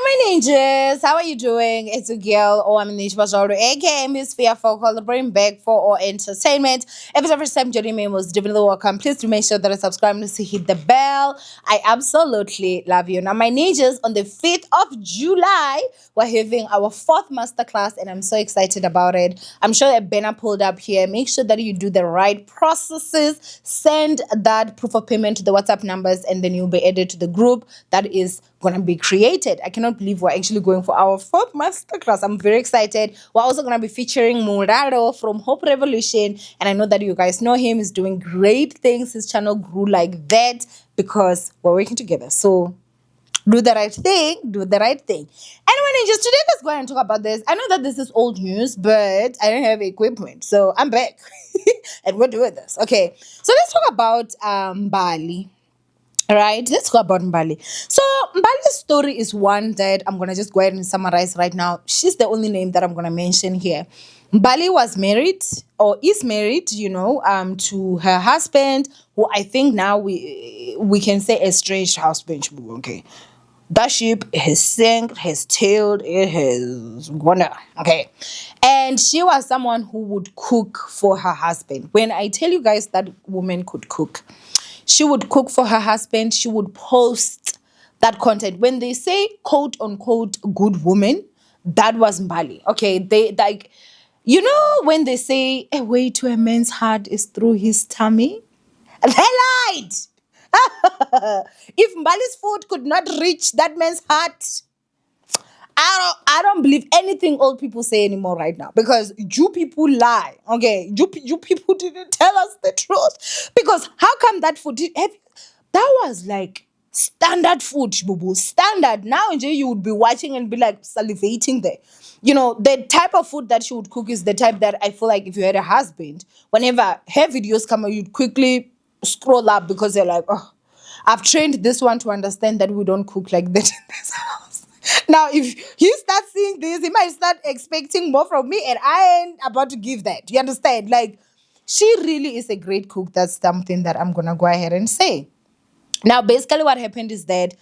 my ninjas, how are you doing? It's a girl, Owamie, aka Miss Fearful, celebrating back for all entertainment. If it's the first time joining me, most definitely welcome. Please do make sure that I subscribe to hit the bell. I absolutely love you. Now, my ninjas, on the 5th of July, we're having our 4th masterclass, and I'm so excited about it. I'm sure a banner pulled up here. Make sure that you do the right processes. Send that proof of payment to the WhatsApp numbers, and then you'll be added to the group that is gonna be created. I cannot believe we're actually going for our 4th masterclass. I'm very excited. We're also gonna be featuring Muraro from Hope Revolution, and I know that you guys know him. He's doing great things. His channel grew like that because we're working together. So do the right thing, do the right thing. Anyway, just today let's go ahead and talk about this. I know that this is old news, but I don't have equipment, so I'm back and we're doing this. Okay, so let's talk about Bali. All right, let's go about Mbali. So Mbali's story is one that I'm gonna just go ahead and summarize right now. She's the only name that I'm gonna mention here. Mbali was married or is married, to her husband, who I think now we can say estranged husband. Okay, that ship has sank, has tailed, it has gone down. Okay, and she was someone who would cook for her husband. When I tell you guys that woman could cook, she would cook for her husband. She would post that content. When they say quote unquote good woman, that was Mbali. Okay, they like, when they say a way to a man's heart is through his tummy, they lied. If Mbali's food could not reach that man's heart, I don't believe anything old people say anymore right now, because you people lie. Okay, you people didn't tell us the truth, because how come that food that was like standard food, boo, standard. Now you would be watching and be like salivating there. The type of food that she would cook is the type that I feel like if you had a husband, whenever her videos come out, you'd quickly scroll up, because they're like, oh, I've trained this one to understand that we don't cook like that in this house. Now, if he starts seeing this, he might start expecting more from me, and I ain't about to give that. You understand? Like, she really is a great cook. That's something that I'm gonna go ahead and say. Now, basically, what happened is that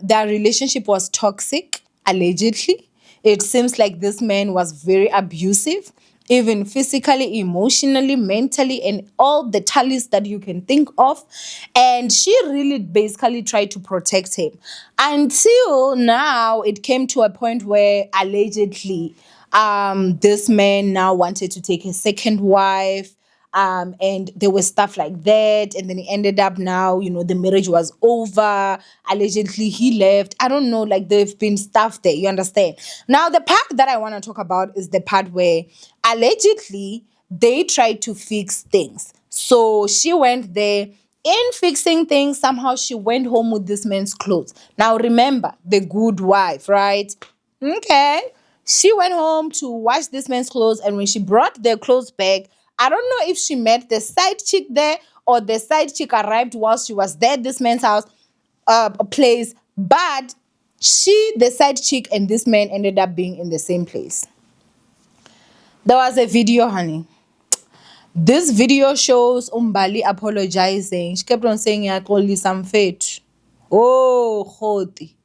their relationship was toxic, allegedly. It seems like this man was very abusive, even physically, emotionally, mentally, and all the tallies that you can think of. And she really basically tried to protect him until now. It came to a point where allegedly this man now wanted to take a second wife. And there was stuff like that, and then it ended up now, the marriage was over. Allegedly, he left. I don't know, like there've been stuff there. You understand? Now, the part that I want to talk about is the part where allegedly they tried to fix things. So she went there. In fixing things, somehow she went home with this man's clothes. Now, remember, the good wife, right? Okay. She went home to wash this man's clothes, and when she brought their clothes back, I don't know if she met the side chick there, or the side chick arrived while she was there at this man's house, place, but the side chick and this man ended up being in the same place. There was a video, honey. This video shows Mbali apologizing. She kept on saying, "I call you some fate." Oh, hoti.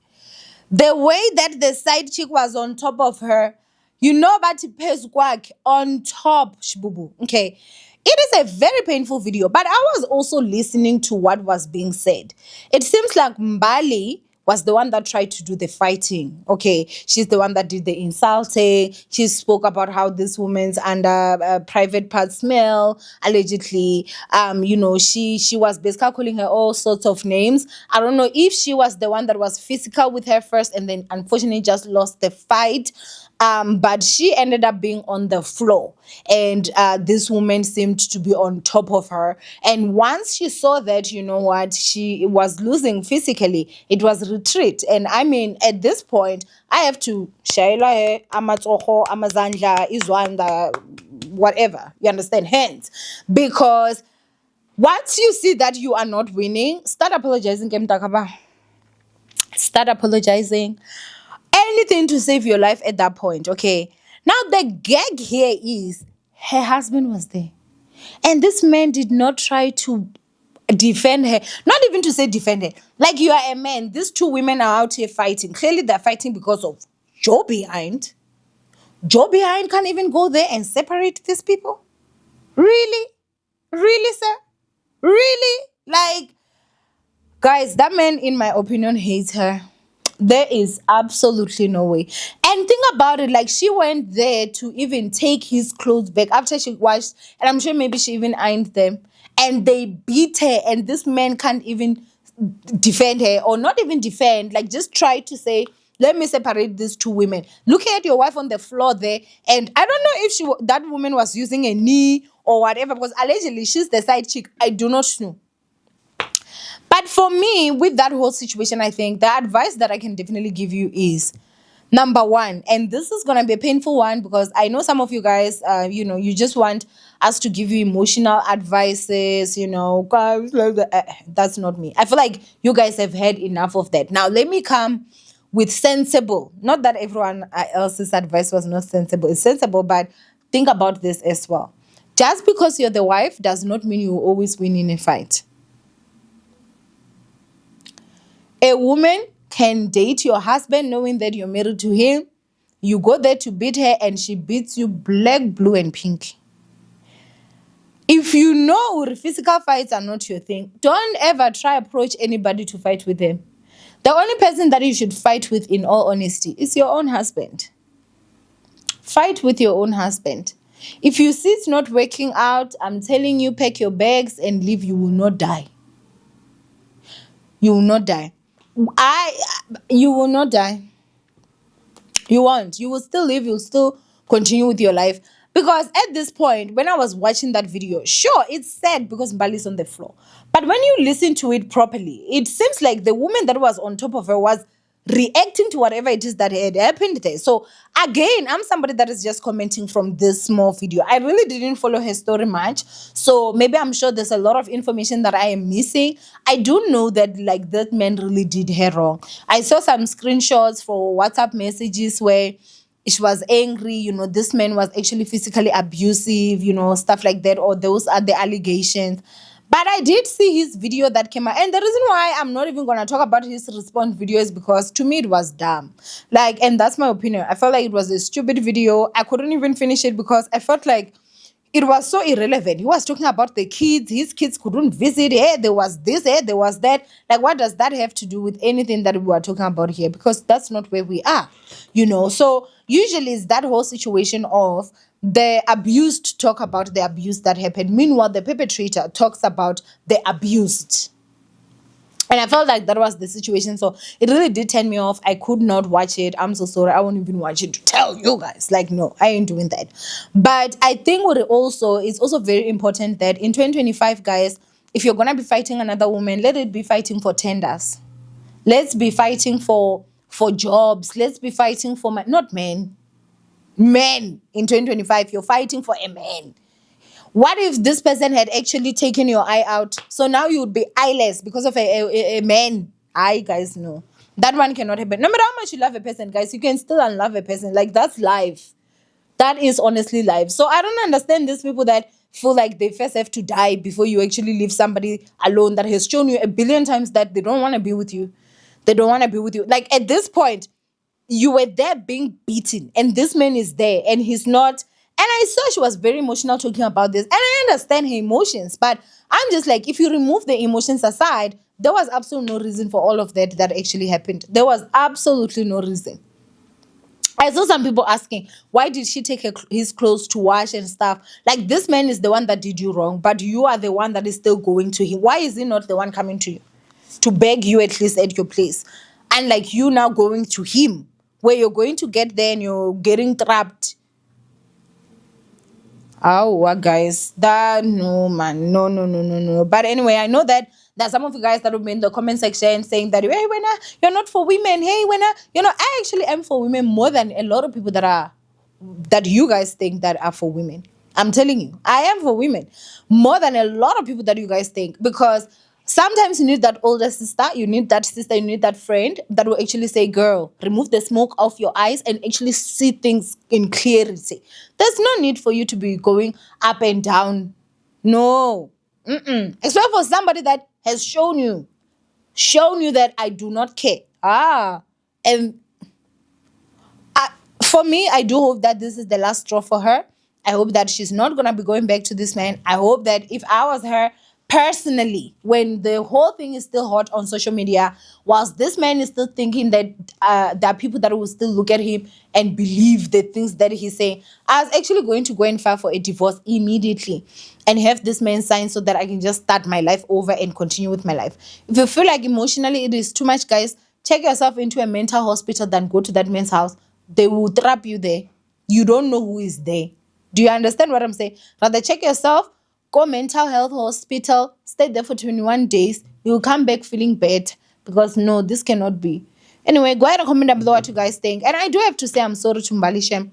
The way that the side chick was on top of her, but pays kwak on top, shibubu. Okay. It is a very painful video, but I was also listening to what was being said. It seems like Mbali was the one that tried to do the fighting. Okay, she's the one that did the insulting. She spoke about how this woman's under private part smell, allegedly. She was basically calling her all sorts of names. I don't know if she was the one that was physical with her first, and then unfortunately just lost the fight. But she ended up being on the floor, and this woman seemed to be on top of her. And once she saw that, she was losing physically, it was retreat. And I mean, at this point, I have to shaila amatsoho, amazandla, izwanda, whatever. You understand? Hands. Because once you see that you are not winning, start apologizing. Start apologizing. Anything to save your life at that point, okay? Now, the gag here is her husband was there. And this man did not try to defend her. Not even to say defend her. Like, you are a man. These two women are out here fighting. Clearly, they're fighting because of Joe behind. Joe behind can't even go there and separate these people. Really? Really, sir? Really? Like, guys, that man, in my opinion, hates her. There is absolutely no way. And think about it, like, she went there to even take his clothes back after she washed, and I'm sure maybe she even ironed them. And they beat her, and this man can't even defend her, or not even defend, like, just try to say, let me separate these two women. Looking at your wife on the floor there, and I don't know if that woman was using a knee or whatever, because allegedly she's the side chick. I do not know. But for me, with that whole situation, I think the advice that I can definitely give you is, number one, and this is gonna be a painful one, because I know some of you guys, you just want us to give you emotional advices, guys, that's not me. I feel like you guys have had enough of that. Now let me come with sensible. Not that everyone else's advice was not sensible. It's sensible, but think about this as well. Just because you're the wife does not mean you will always win in a fight. A woman can date your husband knowing that you're married to him. You go there to beat her and she beats you black, blue, and pink. If you know physical fights are not your thing, don't ever try approach anybody to fight with them. The only person that you should fight with, in all honesty, is your own husband. Fight with your own husband. If you see it's not working out, I'm telling you, pack your bags and leave. You will not die. You will not die. You will not die. You won't. You will still live. You'll still continue with your life. Because at this point, when I was watching that video, sure, it's sad because Mbali is on the floor. But when you listen to it properly, it seems like the woman that was on top of her was reacting to whatever it is that had happened there. So again, I'm somebody that is just commenting from this small video. I really didn't follow her story much. So maybe I'm sure there's a lot of information that I am missing. I do know that, like, that man really did her wrong. I saw some screenshots for WhatsApp messages where she was angry, this man was actually physically abusive, stuff like that, or those are the allegations. But I did see his video that came out. And the reason why I'm not even going to talk about his response video is because, to me, it was dumb. Like, and that's my opinion. I felt like it was a stupid video. I couldn't even finish it because I felt like it was so irrelevant. He was talking about the kids. His kids couldn't visit. Hey, there was this. Hey, there was that. Like, what does that have to do with anything that we are talking about here? Because that's not where we are, So usually it's that whole situation of the abused talk about the abuse that happened. Meanwhile, the perpetrator talks about the abused. And I felt like that was the situation. So it really did turn me off. I could not watch it. I'm so sorry. I won't even watch it to tell you guys. Like, no, I ain't doing that. But I think it's also very important that in 2025, guys, if you're going to be fighting another woman, let it be fighting for tenders. Let's be fighting for jobs. Let's be fighting for not men. Men in 2025, you're fighting for a man. What if this person had actually taken your eye out? So now you would be eyeless because of a man. I guys know. That one cannot happen. No matter how much you love a person, guys, you can still unlove a person. Like, that's life. That is honestly life. So I don't understand these people that feel like they first have to die before you actually leave somebody alone that has shown you a billion times that they don't want to be with you. They don't want to be with you. Like, at this point, you were there being beaten, and this man is there, and he's not. And I saw she was very emotional talking about this, and I understand her emotions, but I'm just like, if you remove the emotions aside, there was absolutely no reason for all of that actually happened. There was absolutely no reason. I saw some people asking, why did she take his clothes to wash and stuff? Like, this man is the one that did you wrong, but you are the one that is still going to him. Why is he not the one coming to you to beg you at least at your place? And like, you now going to him, where you're going to get there and you're getting trapped. Oh, guys, that no, man, no. But anyway, I know that there's some of you guys that will be in the comment section saying that, hey, Wena, you're not for women. Hey, Wena, I actually am for women more than a lot of people that you guys think that are for women. I'm telling you, I am for women more than a lot of people that you guys think, because sometimes you need that older sister, you need that friend that will actually say, girl, remove the smoke off your eyes and actually see things in clarity. There's no need for you to be going up and down. No. Except for somebody that has shown you that I do not care. And for me, I do hope that this is the last straw for her. I hope that she's not gonna be going back to this man. I hope that if I was her personally, when the whole thing is still hot on social media, whilst this man is still thinking that there are people that will still look at him and believe the things that he's saying, I was actually going to go and file for a divorce immediately and have this man sign so that I can just start my life over and continue with my life. If you feel like emotionally it is too much, guys, check yourself into a mental hospital than go to that man's house. They will trap you there. You don't know who is there. Do you understand what I'm saying? Rather check yourself, go mental health hospital, stay there for 21 days. You'll come back feeling bad because no, this cannot be. Anyway, go ahead and comment down below what you guys think. And I do have to say I'm sorry to Mbali Shem.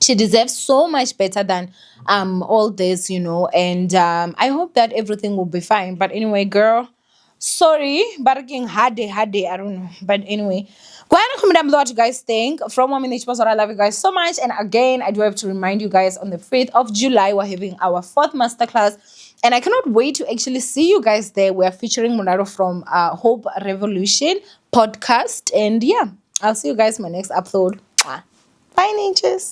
She deserves so much better than all this, and I hope that everything will be fine. But anyway, girl, sorry, but again, hard day, I don't know. But anyway, go ahead and comment down below what you guys think. From Owamie, I love you guys so much. And again, I do have to remind you guys, on the 5th of July, we're having our 4th masterclass. And I cannot wait to actually see you guys there. We're featuring Monaro from Hope Revolution podcast. And yeah, I'll see you guys in my next upload. Bye, ninjas.